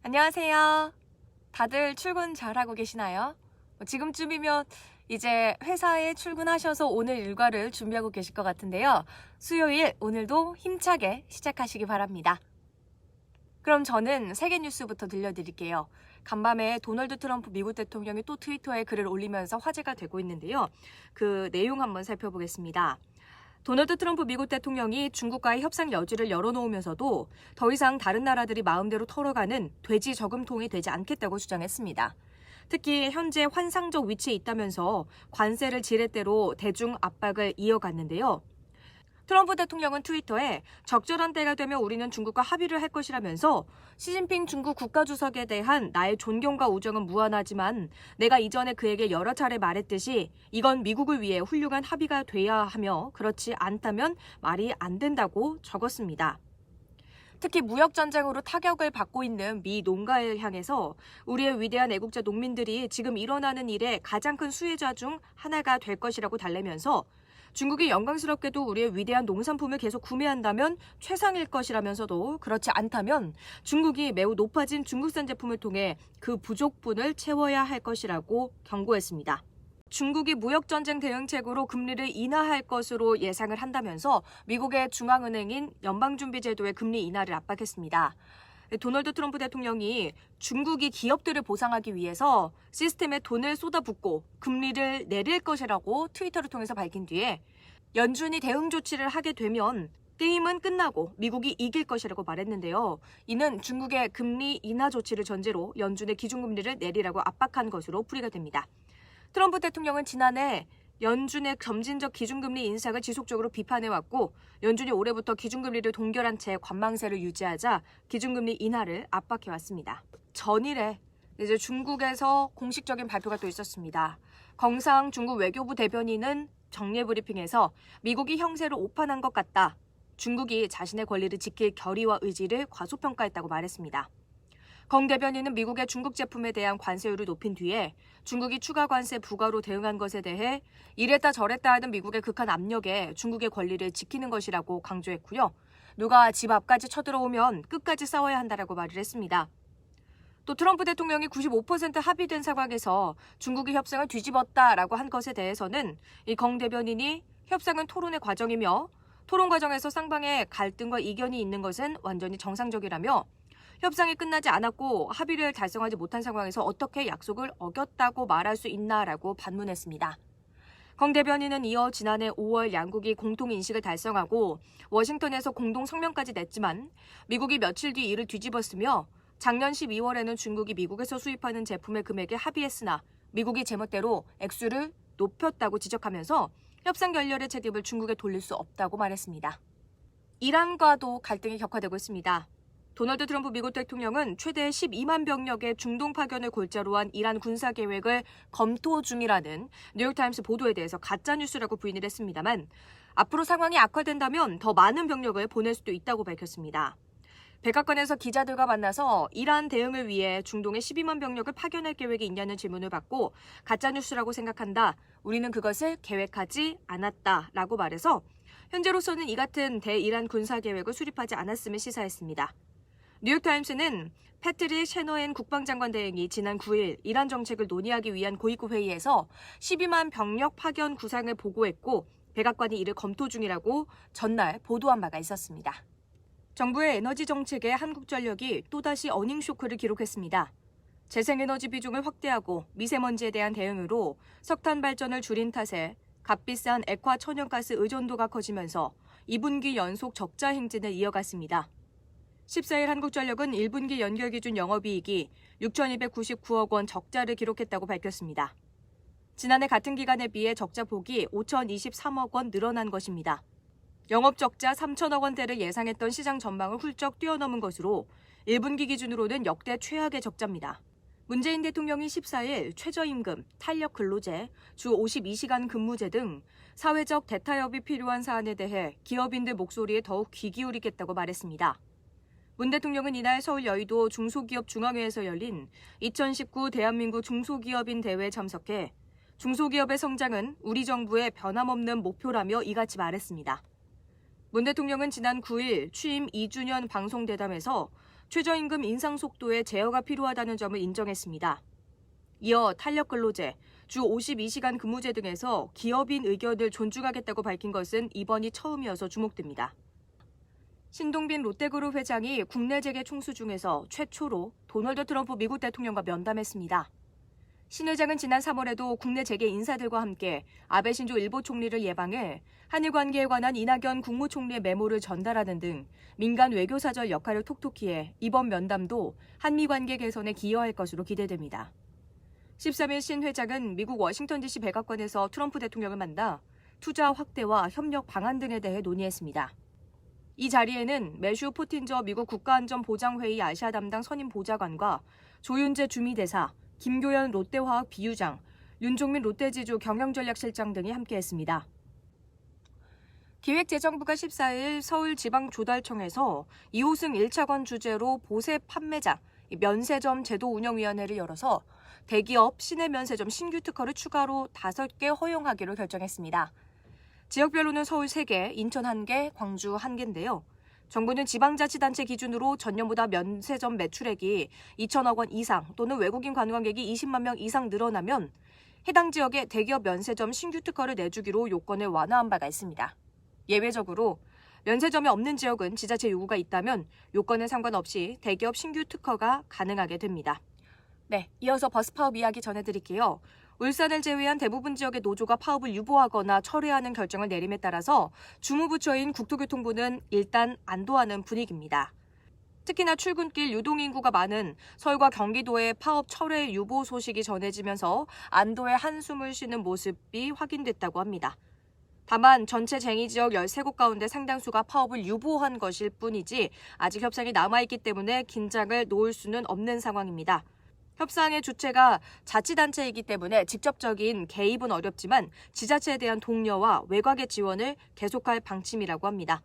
안녕하세요. 다들 출근 잘하고 계시나요? 지금쯤이면 이제 회사에 출근하셔서 오늘 일과를 준비하고 계실 것 같은데요. 수요일, 오늘도 힘차게 시작하시기 바랍니다. 그럼 저는 세계 뉴스부터 들려드릴게요. 간밤에 도널드 트럼프 미국 대통령이 또 트위터에 글을 올리면서 화제가 되고 있는데요. 그 내용 한번 살펴보겠습니다. 도널드 트럼프 미국 대통령이 중국과의 협상 여지를 열어놓으면서도 더 이상 다른 나라들이 마음대로 털어가는 돼지 저금통이 되지 않겠다고 주장했습니다. 특히 현재 환상적 위치에 있다면서 관세를 지렛대로 대중 압박을 이어갔는데요. 트럼프 대통령은 트위터에 적절한 때가 되면 우리는 중국과 합의를 할 것이라면서 시진핑 중국 국가주석에 대한 나의 존경과 우정은 무한하지만 내가 이전에 그에게 여러 차례 말했듯이 이건 미국을 위해 훌륭한 합의가 돼야 하며 그렇지 않다면 말이 안 된다고 적었습니다. 특히 무역전쟁으로 타격을 받고 있는 미 농가를 향해서 우리의 위대한 애국자 농민들이 지금 일어나는 일의 가장 큰 수혜자 중 하나가 될 것이라고 달래면서 중국이 영광스럽게도 우리의 위대한 농산품을 계속 구매한다면 최상일 것이라면서도 그렇지 않다면 중국이 매우 높아진 중국산 제품을 통해 그 부족분을 채워야 할 것이라고 경고했습니다. 중국이 무역전쟁 대응책으로 금리를 인하할 것으로 예상을 한다면서 미국의 중앙은행인 연방준비제도의 금리 인하를 압박했습니다. 도널드 트럼프 대통령이 중국이 기업들을 보상하기 위해서 시스템에 돈을 쏟아붓고 금리를 내릴 것이라고 트위터를 통해서 밝힌 뒤에 연준이 대응 조치를 하게 되면 게임은 끝나고 미국이 이길 것이라고 말했는데요. 이는 중국의 금리 인하 조치를 전제로 연준의 기준금리를 내리라고 압박한 것으로 풀이가 됩니다. 트럼프 대통령은 지난해 연준의 점진적 기준금리 인상을 지속적으로 비판해왔고 연준이 올해부터 기준금리를 동결한 채 관망세를 유지하자 기준금리 인하를 압박해왔습니다. 전일에 이제 중국에서 공식적인 발표가 또 있었습니다. 경상 중국 외교부 대변인은 정례 브리핑에서 미국이 형세를 오판한 것 같다. 중국이 자신의 권리를 지킬 결의와 의지를 과소평가했다고 말했습니다. 경 대변인은 미국의 중국 제품에 대한 관세율을 높인 뒤에 중국이 추가 관세 부과로 대응한 것에 대해 이랬다 저랬다 하는 미국의 극한 압력에 중국의 권리를 지키는 것이라고 강조했고요. 누가 집 앞까지 쳐들어오면 끝까지 싸워야 한다라고 말을 했습니다. 또 트럼프 대통령이 95% 합의된 상황에서 중국이 협상을 뒤집었다라고 한 것에 대해서는 이 경 대변인이 협상은 토론의 과정이며 토론 과정에서 쌍방의 갈등과 이견이 있는 것은 완전히 정상적이라며 협상이 끝나지 않았고 합의를 달성하지 못한 상황에서 어떻게 약속을 어겼다고 말할 수 있나라고 반문했습니다. 경 대변인은 이어 지난해 5월 양국이 공통인식을 달성하고 워싱턴에서 공동 성명까지 냈지만 미국이 며칠 뒤 이를 뒤집었으며 작년 12월에는 중국이 미국에서 수입하는 제품의 금액에 합의했으나 미국이 제멋대로 액수를 높였다고 지적하면서 협상 결렬의 책임을 중국에 돌릴 수 없다고 말했습니다. 이란과도 갈등이 격화되고 있습니다. 도널드 트럼프 미국 대통령은 최대 12만 병력의 중동 파견을 골자로 한 이란 군사 계획을 검토 중이라는 뉴욕타임스 보도에 대해서 가짜뉴스라고 부인을 했습니다만 앞으로 상황이 악화된다면 더 많은 병력을 보낼 수도 있다고 밝혔습니다. 백악관에서 기자들과 만나서 이란 대응을 위해 중동에 12만 병력을 파견할 계획이 있냐는 질문을 받고 가짜뉴스라고 생각한다. 우리는 그것을 계획하지 않았다라고 말해서 현재로서는 이 같은 대이란 군사 계획을 수립하지 않았음을 시사했습니다. 뉴욕타임스는 패트릭 셰너엔 국방장관 대행이 지난 9일 이란 정책을 논의하기 위한 고위급 회의에서 12만 병력 파견 구상을 보고했고 백악관이 이를 검토 중이라고 전날 보도한 바가 있었습니다. 정부의 에너지 정책에 한국전력이 또다시 어닝쇼크를 기록했습니다. 재생에너지 비중을 확대하고 미세먼지에 대한 대응으로 석탄 발전을 줄인 탓에 값비싼 액화 천연가스 의존도가 커지면서 2분기 연속 적자 행진을 이어갔습니다. 14일 한국전력은 1분기 연결기준 영업이익이 6,299억 원 적자를 기록했다고 밝혔습니다. 지난해 같은 기간에 비해 적자 폭이 5,023억 원 늘어난 것입니다. 영업적자 3천억 원대를 예상했던 시장 전망을 훌쩍 뛰어넘은 것으로 1분기 기준으로는 역대 최악의 적자입니다. 문재인 대통령이 14일 최저임금, 탄력근로제, 주 52시간 근무제 등 사회적 대타협이 필요한 사안에 대해 기업인들 목소리에 더욱 귀 기울이겠다고 말했습니다. 문 대통령은 이날 서울 여의도 중소기업 중앙회에서 열린 2019 대한민국 중소기업인 대회에 참석해 중소기업의 성장은 우리 정부의 변함없는 목표라며 이같이 말했습니다. 문 대통령은 지난 9일 취임 2주년 방송대담에서 최저임금 인상 속도에 제어가 필요하다는 점을 인정했습니다. 이어 탄력근로제, 주 52시간 근무제 등에서 기업인 의견을 존중하겠다고 밝힌 것은 이번이 처음이어서 주목됩니다. 신동빈 롯데그룹 회장이 국내 재계 총수 중에서 최초로 도널드 트럼프 미국 대통령과 면담했습니다. 신 회장은 지난 3월에도 국내 재계 인사들과 함께 아베 신조 일본 총리를 예방해 한일 관계에 관한 이낙연 국무총리의 메모를 전달하는 등 민간 외교사절 역할을 톡톡히 해 이번 면담도 한미 관계 개선에 기여할 것으로 기대됩니다. 13일 신 회장은 미국 워싱턴 DC 백악관에서 트럼프 대통령을 만나 투자 확대와 협력 방안 등에 대해 논의했습니다. 이 자리에는 매슈 포틴저 미국 국가안전보장회의 아시아 담당 선임 보좌관과 조윤재 주미대사, 김교연 롯데화학 비유장, 윤종민 롯데지주 경영전략실장 등이 함께했습니다. 기획재정부가 14일 서울지방조달청에서 2호승 1차관 주제로 보세 판매자 면세점 제도운영위원회를 열어서 대기업 시내 면세점 신규 특허를 추가로 5개 허용하기로 결정했습니다. 지역별로는 서울 3개, 인천 1개, 광주 1개인데요. 정부는 지방자치단체 기준으로 전년보다 면세점 매출액이 2천억 원 이상 또는 외국인 관광객이 20만 명 이상 늘어나면 해당 지역에 대기업 면세점 신규 특허를 내주기로 요건을 완화한 바가 있습니다. 예외적으로 면세점이 없는 지역은 지자체 요구가 있다면 요건에 상관없이 대기업 신규 특허가 가능하게 됩니다. 네, 이어서 버스 파업 이야기 전해드릴게요. 울산을 제외한 대부분 지역의 노조가 파업을 유보하거나 철회하는 결정을 내림에 따라서 주무부처인 국토교통부는 일단 안도하는 분위기입니다. 특히나 출근길 유동인구가 많은 서울과 경기도의 파업 철회 유보 소식이 전해지면서 안도의 한숨을 쉬는 모습이 확인됐다고 합니다. 다만 전체 쟁의 지역 13곳 가운데 상당수가 파업을 유보한 것일 뿐이지 아직 협상이 남아있기 때문에 긴장을 놓을 수는 없는 상황입니다. 협상의 주체가 자치단체이기 때문에 직접적인 개입은 어렵지만 지자체에 대한 독려와 외곽의 지원을 계속할 방침이라고 합니다.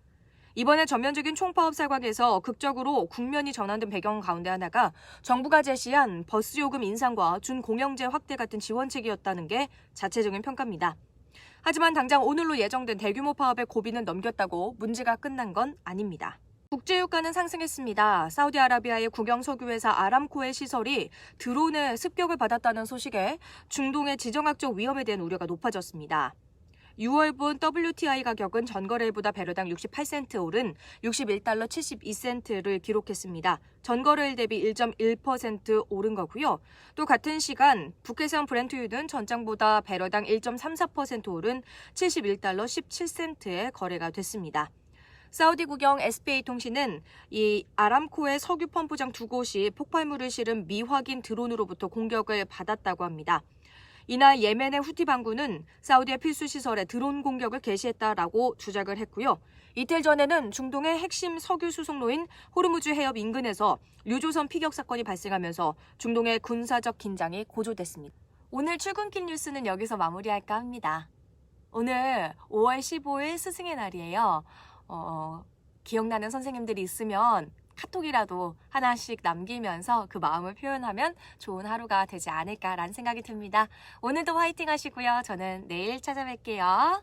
이번에 전면적인 총파업 상황에서 극적으로 국면이 전환된 배경 가운데 하나가 정부가 제시한 버스 요금 인상과 준공영제 확대 같은 지원책이었다는 게 자체적인 평가입니다. 하지만 당장 오늘로 예정된 대규모 파업의 고비는 넘겼다고 문제가 끝난 건 아닙니다. 국제유가는 상승했습니다. 사우디아라비아의 국영 석유회사 아람코의 시설이 드론의 습격을 받았다는 소식에 중동의 지정학적 위험에 대한 우려가 높아졌습니다. 6월분 WTI 가격은 전거래일보다 배럴당 68센트 오른 61달러 72센트를 기록했습니다. 전거래일 대비 1.1% 오른 거고요. 또 같은 시간 북해산 브렌트유는 전장보다 배럴당 1.34% 오른 71달러 17센트에 거래가 됐습니다. 사우디 국영 SPA통신은 이 아람코의 석유 펌프장 2곳이 폭발물을 실은 미확인 드론으로부터 공격을 받았다고 합니다. 이날 예멘의 후티 반군은 사우디의 필수 시설에 드론 공격을 개시했다라고 주장을 했고요. 이틀 전에는 중동의 핵심 석유 수송로인 호르무즈 해협 인근에서 유조선 피격 사건이 발생하면서 중동의 군사적 긴장이 고조됐습니다. 오늘 출근길 뉴스는 여기서 마무리할까 합니다. 오늘 5월 15일 스승의 날이에요. 기억나는 선생님들이 있으면 카톡이라도 하나씩 남기면서 그 마음을 표현하면 좋은 하루가 되지 않을까라는 생각이 듭니다. 오늘도 화이팅 하시고요. 저는 내일 찾아뵐게요.